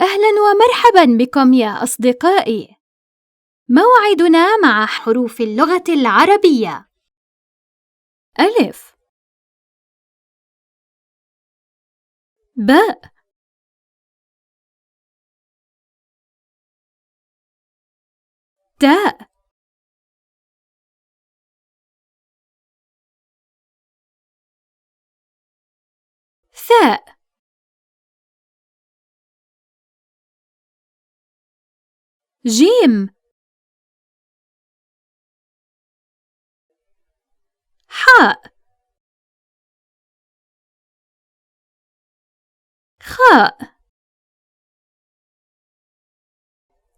أهلاً ومرحباً بكم يا أصدقائي. موعدنا مع حروف اللغة العربية. ألف، باء، تاء، ثاء، جيم، حاء، خاء،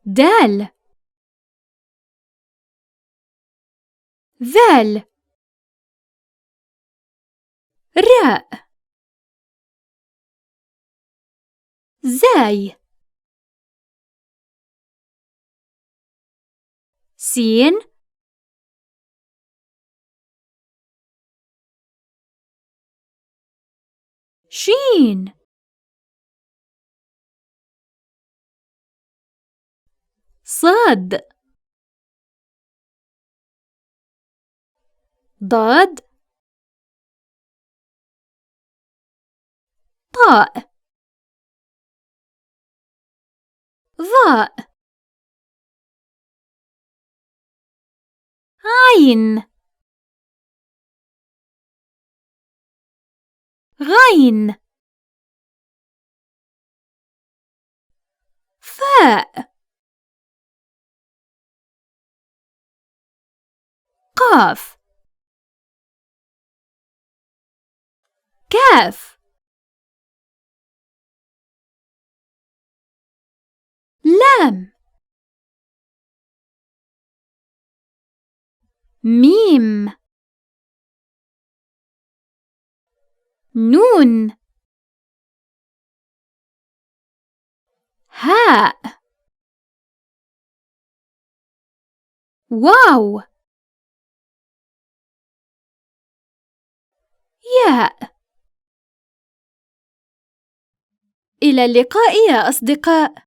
دال، ذال، راء، زاي، سين، شين، صاد، ضاد، طاء، ظاء، عين، غين، فاء، قاف، كاف، لام، ميم، نون، هاء، واو، ياء. إلى اللقاء يا أصدقاء.